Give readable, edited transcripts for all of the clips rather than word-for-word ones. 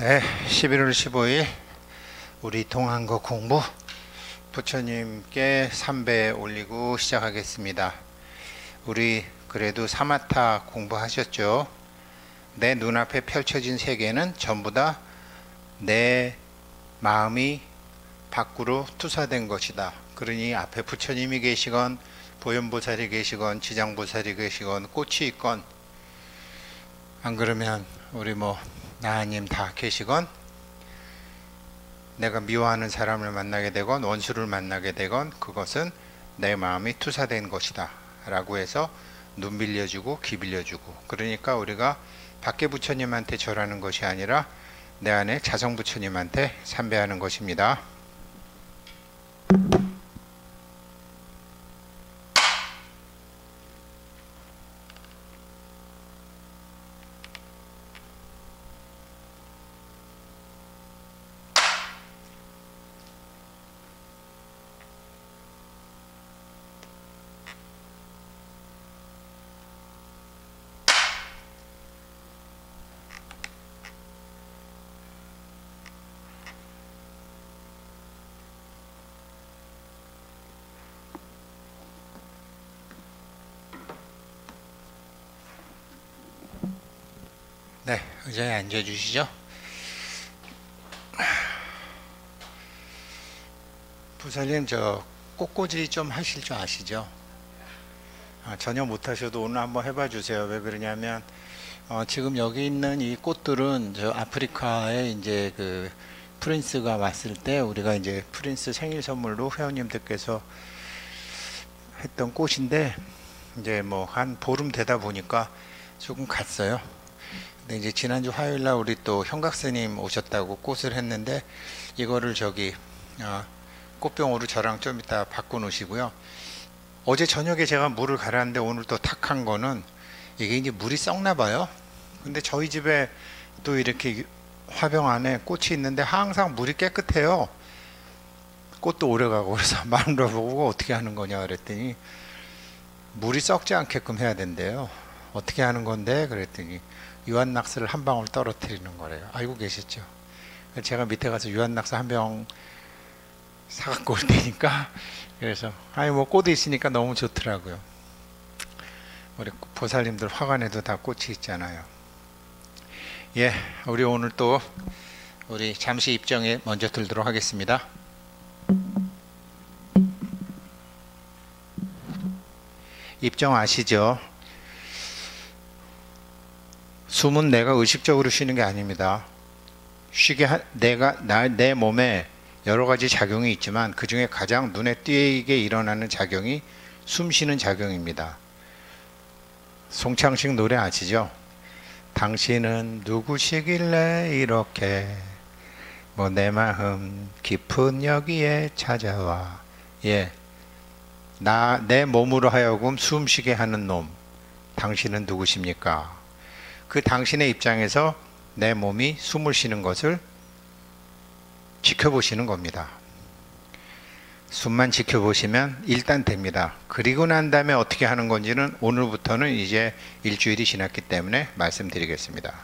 네, 11월 15일 우리 동한거 공부 부처님께 3배 올리고 시작하겠습니다. 우리 그래도 사마타 공부하셨죠? 내 눈앞에 펼쳐진 세계는 전부 다 내 마음이 밖으로 투사된 것이다. 그러니 앞에 부처님이 계시건 보현보살이 계시건 지장보살이 계시건 꽃이 있건 안 그러면 우리 나님 다 계시건 내가 미워하는 사람을 만나게 되건 원수를 만나게 되건 그것은 내 마음이 투사된 것이다 라고 해서 눈 빌려주고 귀 빌려주고, 그러니까 우리가 밖에 부처님한테 절하는 것이 아니라 내 안에 자성 부처님한테 삼배하는 것입니다. 네, 의자에 앉아 주시죠. 부사님, 저 꽃꽂이 좀 하실 줄 아시죠? 전혀 못하셔도 오늘 한번 해봐 주세요. 왜 그러냐면 지금 여기 있는 이 꽃들은 저 아프리카에 이제 그 프린스가 왔을 때 우리가 이제 프린스 생일 선물로 회원님들께서 했던 꽃인데, 이제 한 보름 되다 보니까 조금 갔어요. 근데 이제 지난주 화요일날 우리 또 형각스님 오셨다고 꽃을 했는데, 이거를 꽃병으로 저랑 좀 이따 바꿔 놓으시고요. 어제 저녁에 제가 물을 갈았는데 오늘 또 탁한 거는 이게 이제 물이 썩나 봐요. 근데 저희 집에 또 이렇게 화병 안에 꽃이 있는데 항상 물이 깨끗해요. 꽃도 오래가고. 그래서 마누라 보고 어떻게 하는 거냐 그랬더니 물이 썩지 않게끔 해야 된대요. 어떻게 하는 건데 그랬더니 유한낙스를 한 방울 떨어뜨리는 거래요. 알고 계셨죠? 제가 밑에 가서 유한낙스 한 병 사갖고 올 테니까, 그래서 꽃이 있으니까 너무 좋더라고요. 우리 보살님들 화관에도 다 꽃이 있잖아요. 예, 우리 오늘 또 우리 잠시 입정에 먼저 들도록 하겠습니다. 입정 아시죠? 숨은 내가 의식적으로 쉬는 게 아닙니다. 내 몸에 여러 가지 작용이 있지만 그 중에 가장 눈에 띄게 일어나는 작용이 숨 쉬는 작용입니다. 송창식 노래 아시죠? 당신은 누구시길래 이렇게 내 마음 깊은 여기에 찾아와. 예, 내 몸으로 하여금 숨쉬게 하는 놈, 당신은 누구십니까? 그 당신의 입장에서 내 몸이 숨을 쉬는 것을 지켜보시는 겁니다. 숨만 지켜보시면 일단 됩니다. 그리고 난 다음에 어떻게 하는 건지는 오늘부터는 이제 일주일이 지났기 때문에 말씀드리겠습니다.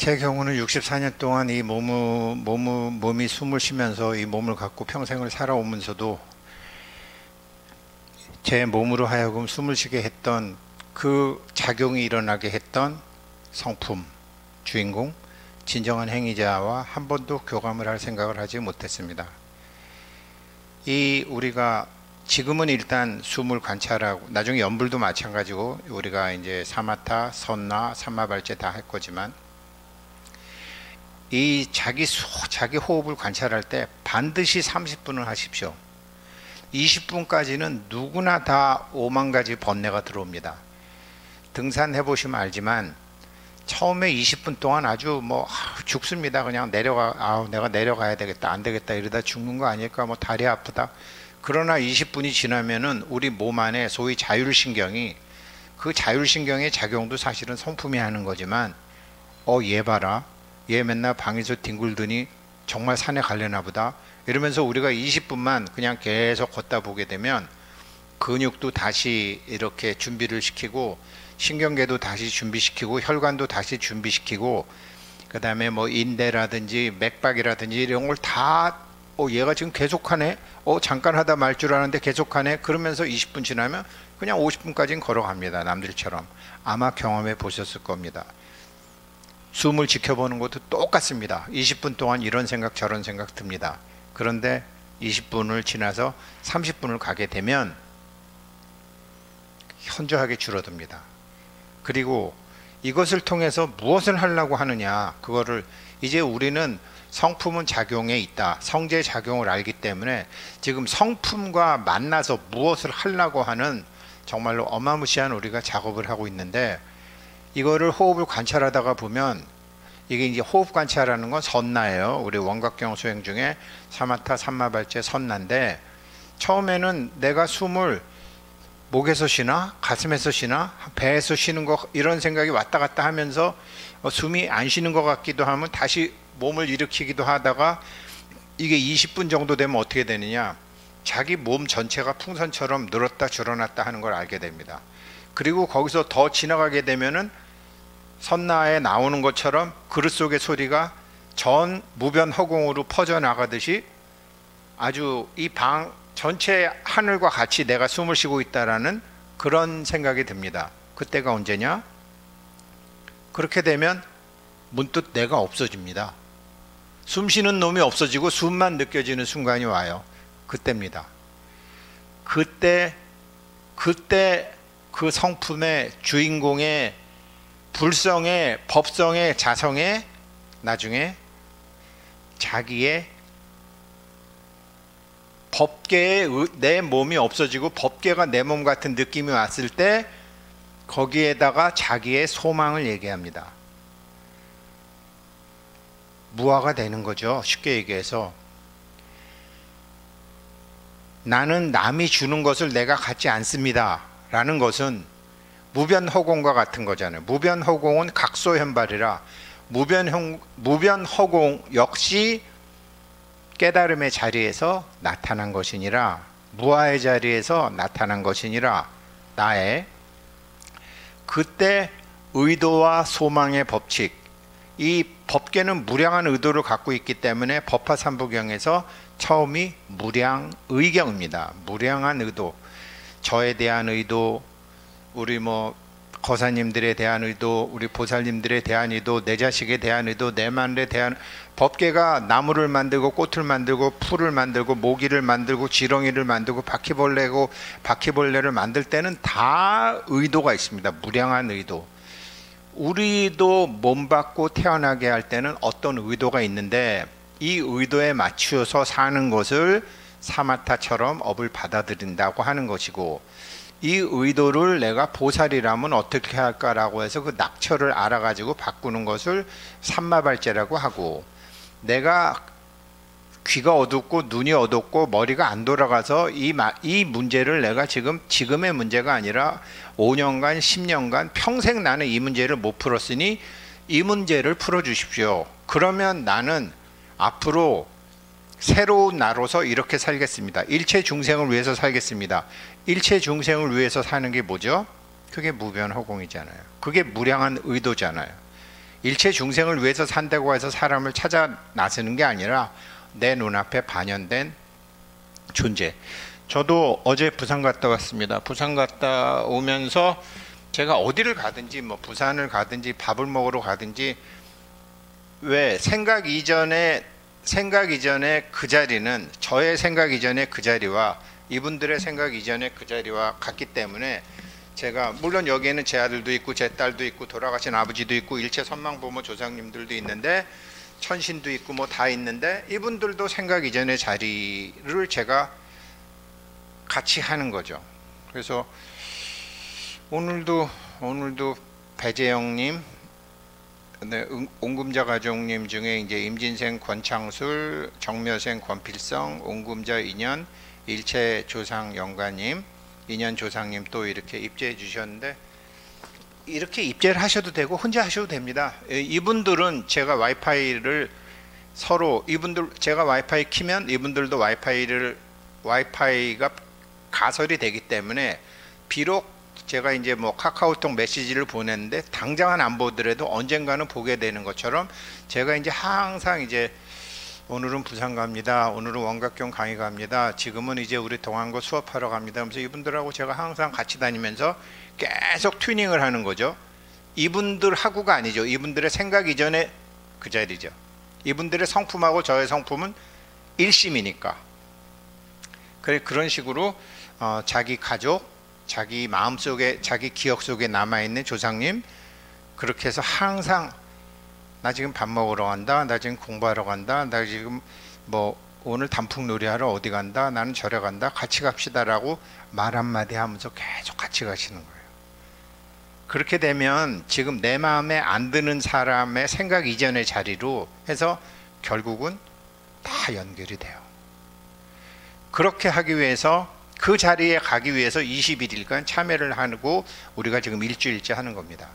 제 경우는 64년 동안 이 몸이 숨을 쉬면서 이 몸을 갖고 평생을 살아오면서도 제 몸으로 하여금 숨을 쉬게 했던 그 작용이 일어나게 했던 성품, 주인공, 진정한 행위자와 한 번도 교감을 할 생각을 하지 못했습니다. 우리가 지금은 일단 숨을 관찰하고, 나중에 연불도 마찬가지고 우리가 이제 사마타, 선나, 삼마발제 다 할 거지만, 이 자기 호흡을 관찰할 때 반드시 30분을 하십시오. 20분까지는 누구나 다 5만 가지 번뇌가 들어옵니다. 등산해 보시면 알지만 처음에 20분 동안 아주 죽습니다. 그냥 내가 내려가야 되겠다, 안 되겠다 이러다 죽는 거 아닐까, 다리 아프다. 그러나 20분이 지나면은 우리 몸 안에 소위 자율신경이, 그 자율신경의 작용도 사실은 성품이 하는 거지만, 얘 봐라, 얘 맨날 방에서 뒹굴더니 정말 산에 가려나 보다 이러면서 우리가 20분만 그냥 계속 걷다 보게 되면 근육도 다시 이렇게 준비를 시키고, 신경계도 다시 준비시키고, 혈관도 다시 준비시키고, 그 다음에 인대라든지 맥박이라든지 이런 걸 다 얘가 지금 계속하네, 잠깐 하다 말 줄 아는데 계속하네, 그러면서 20분 지나면 그냥 50분까지는 걸어갑니다. 남들처럼. 아마 경험해 보셨을 겁니다. 숨을 지켜보는 것도 똑같습니다. 20분 동안 이런 생각 저런 생각 듭니다. 그런데 20분을 지나서 30분을 가게 되면 현저하게 줄어듭니다. 그리고 이것을 통해서 무엇을 하려고 하느냐, 그거를 이제 우리는 성품은 작용에 있다, 성제 작용을 알기 때문에 지금 성품과 만나서 무엇을 하려고 하는 정말로 어마무시한 우리가 작업을 하고 있는데, 이거를 호흡을 관찰하다가 보면, 이게 이제 호흡 관찰하는 건 선나예요. 우리 원각경 수행 중에 사마타, 삼마발제 선나인데, 처음에는 내가 숨을 목에서 쉬나 가슴에서 쉬나 배에서 쉬는 거, 이런 생각이 왔다 갔다 하면서 숨이 안 쉬는 것 같기도 하면 다시 몸을 일으키기도 하다가, 이게 20분 정도 되면 어떻게 되느냐, 자기 몸 전체가 풍선처럼 늘었다 줄어났다 하는 걸 알게 됩니다. 그리고 거기서 더 지나가게 되면은 선나에 나오는 것처럼 그릇 속의 소리가 전 무변 허공으로 퍼져나가듯이 아주 이 방 전체 하늘과 같이 내가 숨을 쉬고 있다라는 그런 생각이 듭니다. 그때가 언제냐? 그렇게 되면 문득 내가 없어집니다. 숨 쉬는 놈이 없어지고 숨만 느껴지는 순간이 와요. 그때입니다. 그때 그 성품의 주인공의 불성의 법성의 자성의 나중에 자기의 법계에 내 몸이 없어지고 법계가 내 몸 같은 느낌이 왔을 때 거기에다가 자기의 소망을 얘기합니다. 무아가 되는 거죠. 쉽게 얘기해서 나는 남이 주는 것을 내가 갖지 않습니다 라는 것은 무변허공과 같은 거잖아요. 무변허공은 각소현발이라 무변허공 역시 깨달음의 자리에서 나타난 것이니라, 무아의 자리에서 나타난 것이니라, 나의 그때 의도와 소망의 법칙, 이 법계는 무량한 의도를 갖고 있기 때문에 법화삼부경에서 처음이 무량의경입니다. 무량한 의도, 저에 대한 의도, 우리 거사님들에 대한 의도, 우리 보살님들에 대한 의도, 내 자식에 대한 의도, 내 마늘에 대한, 법계가 나무를 만들고 꽃을 만들고 풀을 만들고 모기를 만들고 지렁이를 만들고 바퀴벌레를 만들 때는 다 의도가 있습니다. 무량한 의도. 우리도 몸 받고 태어나게 할 때는 어떤 의도가 있는데, 이 의도에 맞추어서 사는 것을 사마타처럼 업을 받아들인다고 하는 것이고, 이 의도를 내가 보살이라면 어떻게 할까라고 해서 그 낙처를 알아가지고 바꾸는 것을 삼마발제라고 하고, 내가 귀가 어둡고 눈이 어둡고 머리가 안 돌아가서 이 문제를 내가 지금의 문제가 아니라 5년간 10년간 평생 나는 이 문제를 못 풀었으니 이 문제를 풀어주십시오. 그러면 나는 앞으로 새로운 나로서 이렇게 살겠습니다. 일체 중생을 위해서 살겠습니다. 일체 중생을 위해서 사는 게 뭐죠? 그게 무변허공이잖아요. 그게 무량한 의도잖아요. 일체 중생을 위해서 산다고 해서 사람을 찾아 나서는 게 아니라 내 눈앞에 반영된 존재. 저도 어제 부산 갔다 왔습니다. 부산 갔다 오면서 제가 어디를 가든지 뭐 부산을 가든지 밥을 먹으러 가든지 왜 생각 이전에 그 자리는 저의 생각 이전에 그 자리와 이분들의 생각 이전에 그 자리와 같기 때문에 제가 물론 여기에는 제 아들도 있고 제 딸도 있고 돌아가신 아버지도 있고 일체 선망부모 조상님들도 있는데 천신도 있고 뭐 다 있는데 이분들도 생각 이전의 자리를 제가 같이 하는 거죠. 그래서 오늘도 배재영님, 네, 옹금자 가족님 중에 이제 임진생 권창술, 정묘생 권필성, 옹금자 인연, 일체 조상 영가님, 인연 조상님 또 이렇게 입제해 주셨는데 이렇게 입제를 하셔도 되고 혼자 하셔도 됩니다. 이분들은 제가 와이파이를 서로 이분들 제가 와이파이 키면 이분들도 와이파이가 가설이 되기 때문에 비록 제가 이제 뭐 카카오톡 메시지를 보냈는데 당장은 안 보더라도 언젠가는 보게 되는 것처럼 제가 이제 항상 이제 오늘은 부산 갑니다. 오늘은 원각경 강의 갑니다. 지금은 이제 우리 동안고 수업하러 갑니다. 하면서 이분들하고 제가 항상 같이 다니면서 계속 튜닝을 하는 거죠. 이분들하고가 아니죠. 이분들의 생각 이전에 그 자리죠. 이분들의 성품하고 저의 성품은 일심이니까. 그런 식으로 자기 가족, 자기 마음속에 자기 기억 속에 남아있는 조상님 그렇게 해서 항상 나 지금 밥 먹으러 간다, 나 지금 공부하러 간다, 나 지금 뭐 오늘 단풍놀이 하러 어디 간다, 나는 절에 간다, 같이 갑시다 라고 말 한마디 하면서 계속 같이 가시는 거예요. 그렇게 되면 지금 내 마음에 안 드는 사람의 생각 이전의 자리로 해서 결국은 다 연결이 돼요. 그렇게 하기 위해서 그 자리에 가기 위해서 21일간 참여를 하고 우리가 지금 일주일째 하는 겁니다.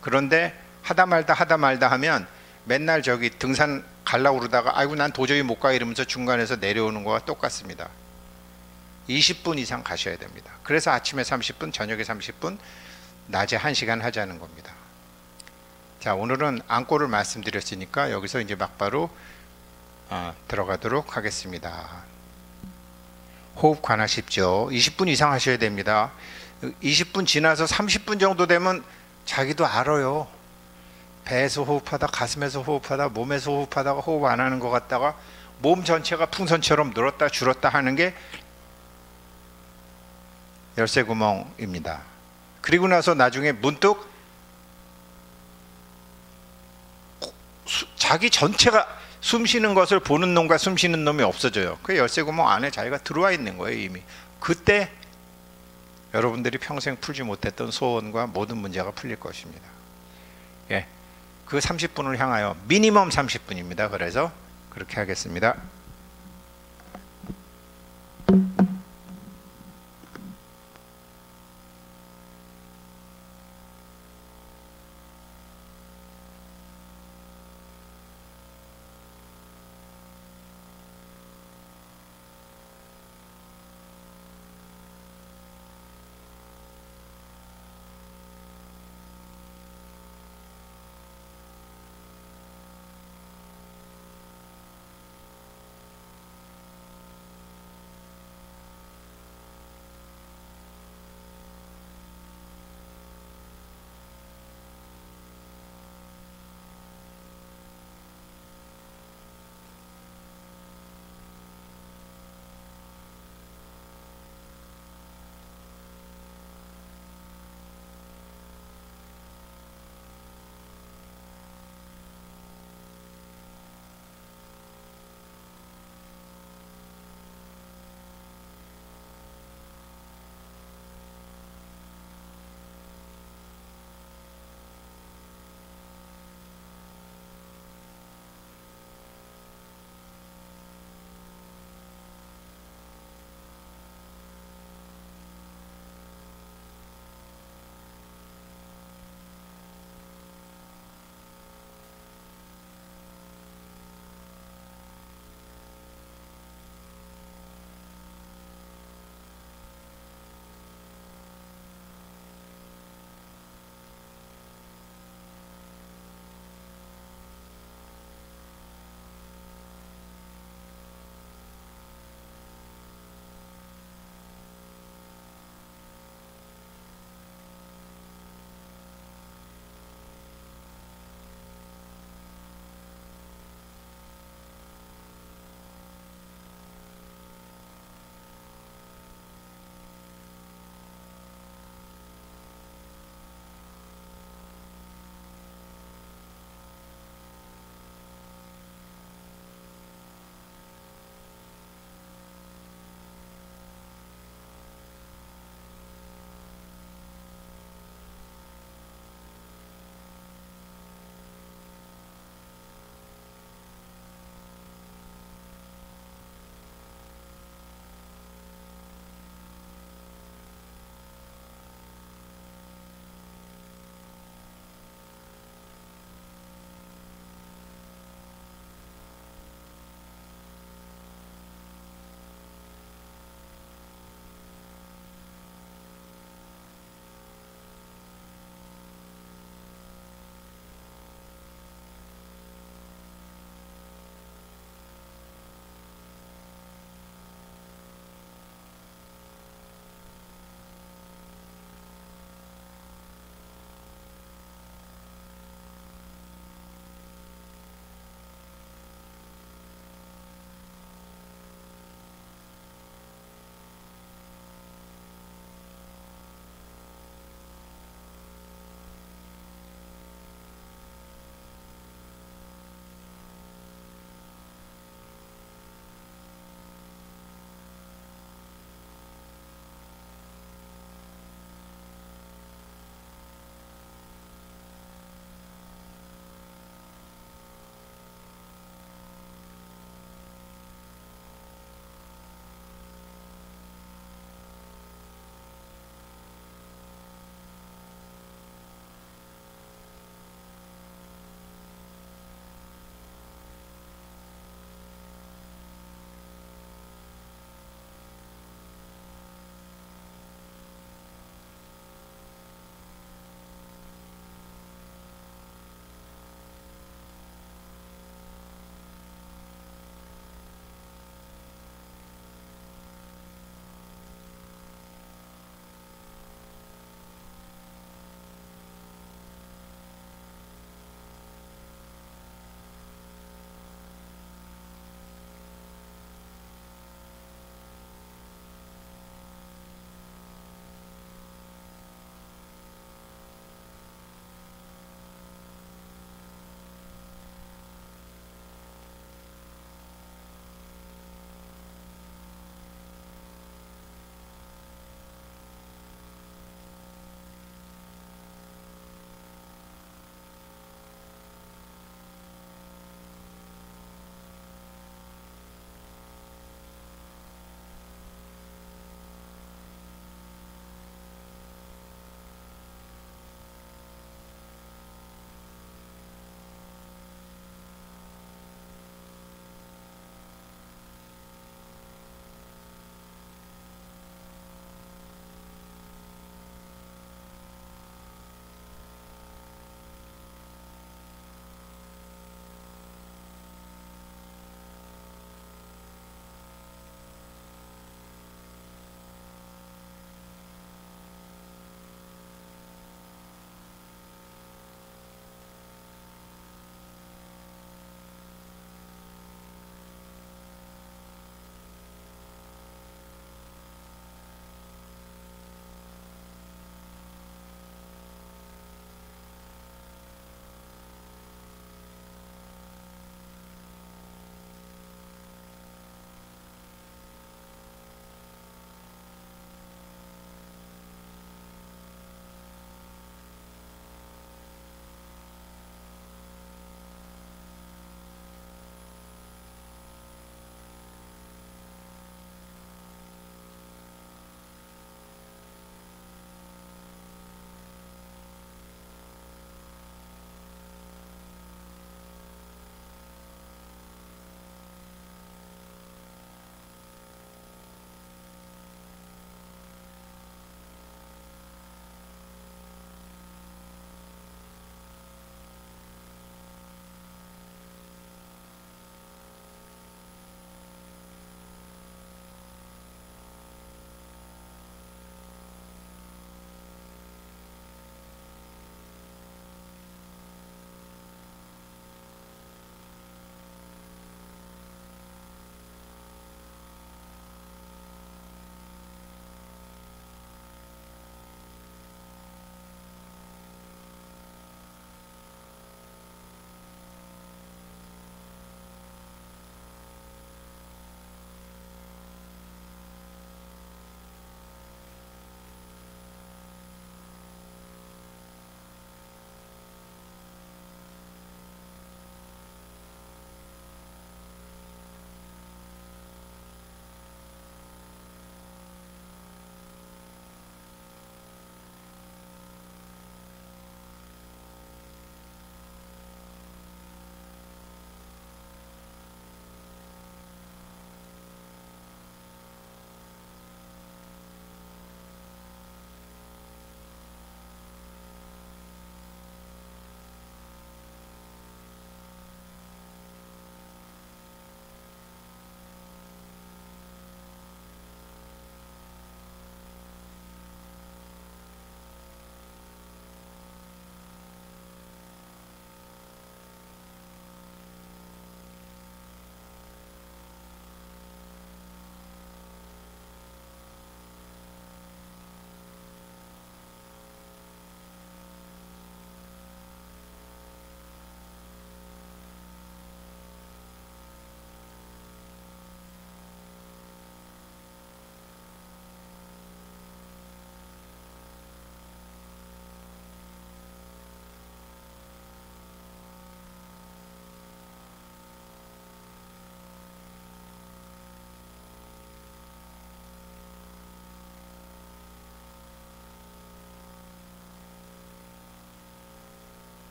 그런데 하다 말다 하면 맨날 저기 등산 가려고 그러다가 아이고 난 도저히 못 가 이러면서 중간에서 내려오는 거와 똑같습니다. 20분 이상 가셔야 됩니다. 그래서 아침에 30분, 저녁에 30분, 낮에 1시간 하자는 겁니다. 자, 오늘은 안고를 말씀드렸으니까 여기서 이제 막바로 들어가도록 하겠습니다. 호흡 관하십시오. 20분 이상 하셔야 됩니다. 20분 지나서 30분 정도 되면 자기도 알아요. 배에서 호흡하다, 가슴에서 호흡하다, 몸에서 호흡하다가 호흡 안 하는 것 같다가 몸 전체가 풍선처럼 늘었다 줄었다 하는 게 열쇠구멍입니다. 그리고 나서 나중에 문득 자기 전체가 숨 쉬는 것을 보는 놈과 숨 쉬는 놈이 없어져요. 그 열쇠구멍 안에 자기가 들어와 있는 거예요 이미. 그때 여러분들이 평생 풀지 못했던 소원과 모든 문제가 풀릴 것입니다. 예, 그 30분을 향하여 미니멈 30분입니다. 그래서 그렇게 하겠습니다.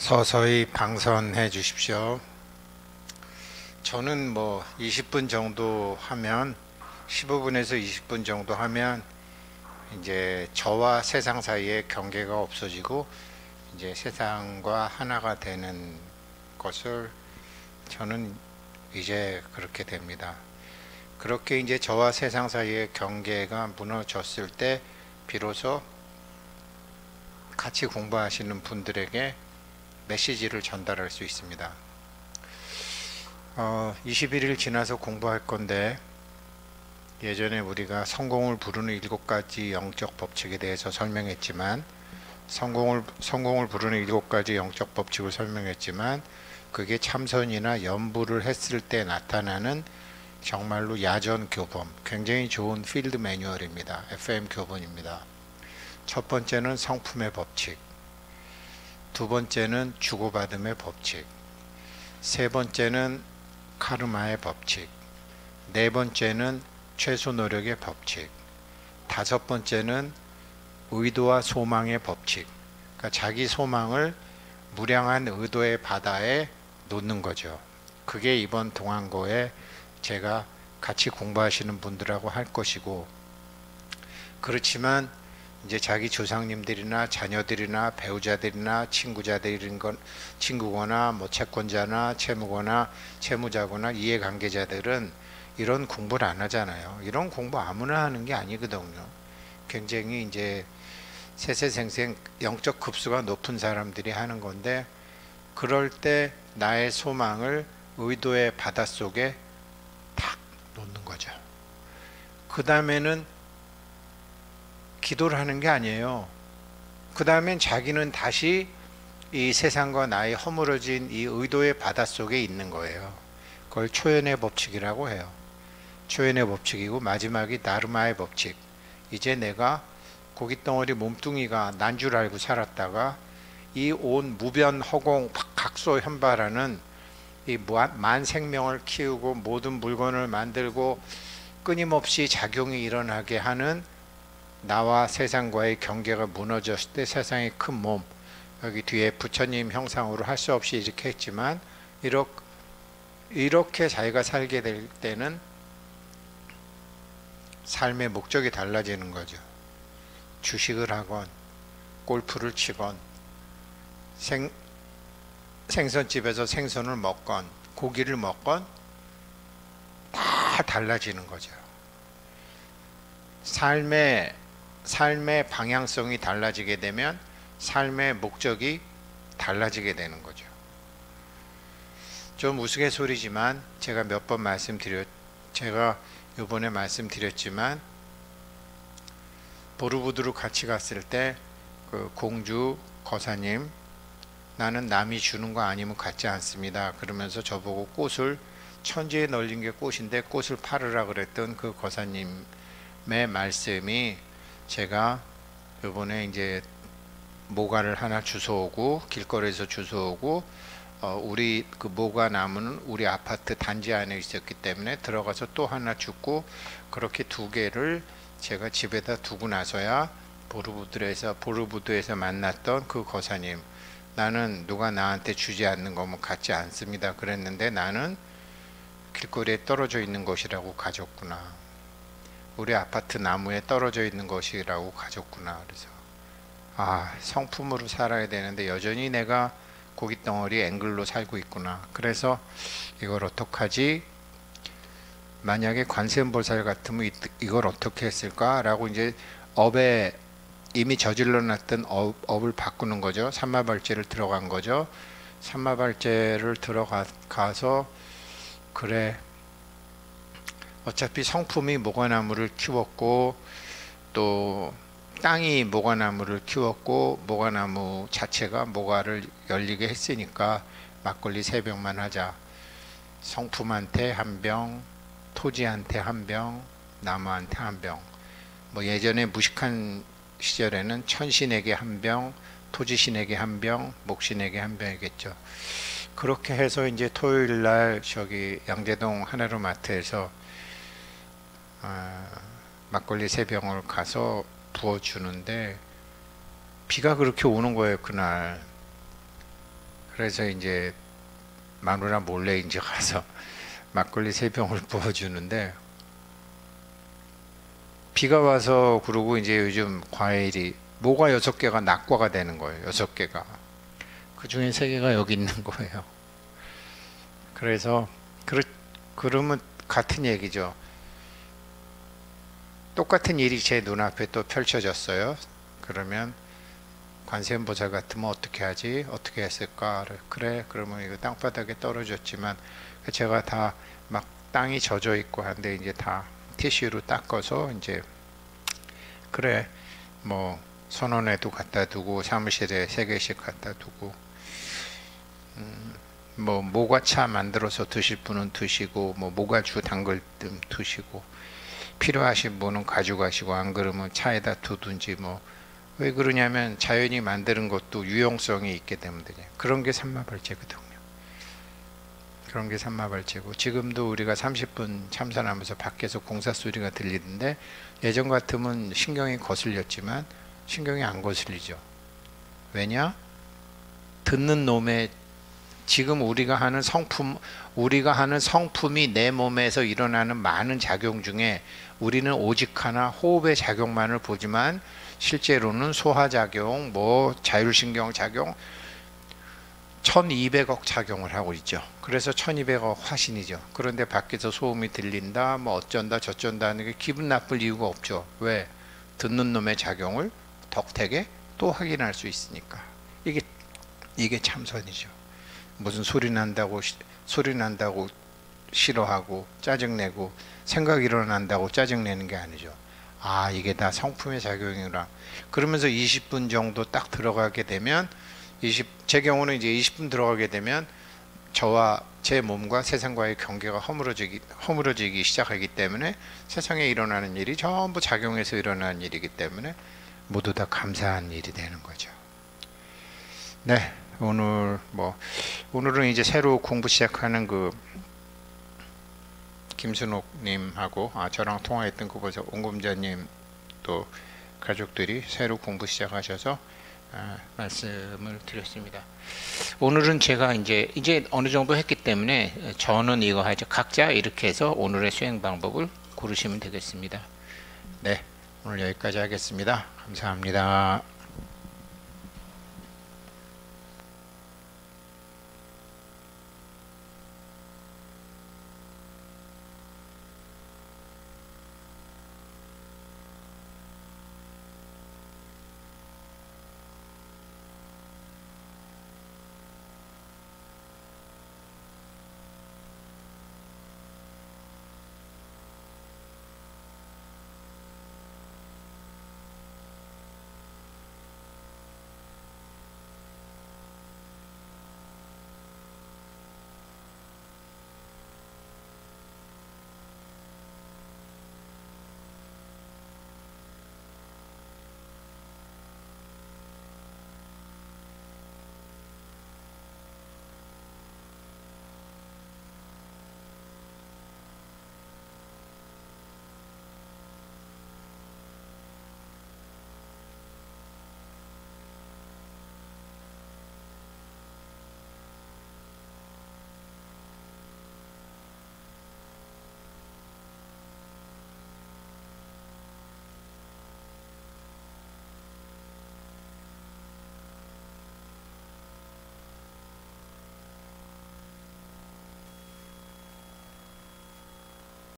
서서히 방선해 주십시오. 저는 뭐 20분 정도 하면 15분에서 20분 정도 하면 이제 저와 세상 사이에 경계가 없어지고 이제 세상과 하나가 되는 것을 저는 이제 그렇게 됩니다. 그렇게 이제 저와 세상 사이의 경계가 무너졌을 때 비로소 같이 공부하시는 분들에게 메시지를 전달할 수 있습니다. 21일 지나서 공부할 건데, 예전에 우리가 성공을 부르는 7가지 영적 법칙에 대해서 설명했지만, 성공을 부르는 7가지 영적 법칙을 설명했지만, 그게 참선이나 연부를 했을 때 나타나는 정말로 야전 교본, 굉장히 좋은 필드 매뉴얼입니다. FM 교본입니다. 첫 번째는 성품의 법칙, 두 번째는 주고받음의 법칙, 세 번째는 카르마의 법칙, 네 번째는 최소 노력의 법칙, 다섯 번째는 의도와 소망의 법칙. 그러니까 자기 소망을 무량한 의도의 바다에 놓는 거죠. 그게 이번 동안고에 제가 같이 공부하시는 분들하고 할 것이고, 그렇지만 이제 자기 조상님들이나 자녀들이나 배우자들이나 친구거나 뭐 채권자나 채무거나 채무자거나 이해관계자들은 이런 공부를 안 하잖아요. 이런 공부 아무나 하는 게 아니거든요. 굉장히 이제 세세생생 영적 급수가 높은 사람들이 하는 건데, 그럴 때 나의 소망을 의도의 바닷속에 탁 놓는 거죠. 그 다음에는 기도를 하는 게 아니에요. 그 다음엔 자기는 다시 이 세상과 나의 허물어진 이 의도의 바닷속에 있는 거예요. 그걸 초연의 법칙이라고 해요. 초연의 법칙이고, 마지막이 나르마의 법칙. 이제 내가 고깃덩어리 몸뚱이가 난 줄 알고 살았다가 이 온 무변 허공 각소현발하는 이 만 생명을 키우고 모든 물건을 만들고 끊임없이 작용이 일어나게 하는 나와 세상과의 경계가 무너졌을 때 세상의 큰 몸, 여기 뒤에 부처님 형상으로 할 수 없이 이렇게 했지만, 이렇게 자기가 살게 될 때는 삶의 목적이 달라지는 거죠. 주식을 하건 골프를 치건 생선집에서 생선을 먹건 고기를 먹건 다 달라지는 거죠. 삶의 방향성이 달라지게 되면 삶의 목적이 달라지게 되는 거죠. 좀 우스갯소리지만 제가 이번에 말씀드렸지만, 보르부드로 같이 갔을 때 그 공주 거사님, 나는 남이 주는 거 아니면 갖지 않습니다 그러면서 저보고 꽃을, 천지에 널린 게 꽃인데 꽃을 팔으라 그랬던 그 거사님의 말씀이, 제가 이번에 이제 모가를 하나 주워오고 길거리에서 주워오고 우리 그 모가 나무는 우리 아파트 단지 안에 있었기 때문에 들어가서 또 하나 줍고, 그렇게 2개를 제가 집에다 두고 나서야 보르부드에서 만났던 그 거사님, 나는 누가 나한테 주지 않는 거면 갖지 않습니다 그랬는데 나는 길거리에 떨어져 있는 것이라고 가졌구나, 우리 아파트 나무에 떨어져 있는 것이라고 가졌구나. 그래서 성품으로 살아야 되는데 여전히 내가 고깃덩어리 앵글로 살고 있구나. 그래서 이걸 어떡하지? 만약에 관세음보살 같으면 이걸 어떻게 했을까? 라고 이제 업에 이미 저질러 놨던 업을 바꾸는 거죠. 삼마발제를 들어간 거죠. 삼마발제를 들어가서, 그래, 어차피 성품이 모과나무를 키웠고 또 땅이 모과나무를 키웠고 모과나무 자체가 모과를 열리게 했으니까 막걸리 3병만 하자. 성품한테 1병, 토지한테 1병, 나무한테 1병. 뭐 예전에 무식한 시절에는 천신에게 1병, 토지신에게 1병, 목신에게 1병이겠죠. 그렇게 해서 이제 토요일날 저기 양재동 하나로마트에서 막걸리 3병을 가서 부어주는데 비가 그렇게 오는 거예요. 그날 그래서 이제 마누라 몰래 이제 가서 막걸리 3병을 부어주는데, 비가 와서, 그러고 이제 요즘 과일이 모가 6개가 낙과가 되는 거예요. 6개가. 그 중에 3개가 여기 있는 거예요. 그래서 그러면 같은 얘기죠. 똑같은 일이 제 눈앞에 또 펼쳐졌어요. 그러면 관세음보살 같으면 어떻게 하지? 어떻게 했을까? 그래, 그러면 이거 땅바닥에 떨어졌지만 제가 다 막 땅이 젖어 있고 한데 이제 다 티슈로 닦아서 이제, 그래, 뭐 선원에도 갖다 두고 사무실에 3개씩 갖다 두고, 뭐 모과차 만들어서 드실 분은 드시고, 뭐 모과주 담글 때 드시고, 필요하신 분은 가져가시고, 안 그러면 차에다 두든지. 뭐 왜 그러냐면 자연이 만드는 것도 유용성이 있기 때문이에요. 그런 게 삼마발제거든요. 그런 게 삼마발제고, 지금도 우리가 30분 참선하면서 밖에서 공사 소리가 들리는데, 예전 같으면 신경이 거슬렸지만 신경이 안 거슬리죠. 왜냐? 듣는 놈의, 지금 우리가 하는 성품이 내 몸에서 일어나는 많은 작용 중에 우리는 오직 하나 호흡의 작용만을 보지만, 실제로는 소화작용, 뭐 자율신경 작용, 1200억 작용을 하고 있죠. 그래서 1200억 화신이죠. 그런데 밖에서 소음이 들린다, 뭐 어쩐다 저쩐다 하는 게 기분 나쁠 이유가 없죠. 왜? 듣는 놈의 작용을 덕택에 또 확인할 수 있으니까. 이게 참선이죠. 무슨 소리 난다고 싫어하고 짜증내고, 생각 일어난다고 짜증내는 게 아니죠. 아, 이게 다 성품의 작용이구나. 그러면서 20분 정도 딱 들어가게 되면, 제 경우는 이제 20분 들어가게 되면 저와 제 몸과 세상과의 경계가 허물어지기 시작하기 때문에, 세상에 일어나는 일이 전부 작용해서 일어나는 일이기 때문에 모두 다 감사한 일이 되는 거죠. 네, 오늘은 이제 새로 공부 시작하는 그 김순옥님하고 저랑 통화했던 그 벌써 옹금자님 또 가족들이 새로 공부 시작하셔서 말씀을 드렸습니다. 오늘은 제가 이제 어느 정도 했기 때문에 저는 이거 하죠. 각자 이렇게 해서 오늘의 수행 방법을 고르시면 되겠습니다. 네, 오늘 여기까지 하겠습니다. 감사합니다.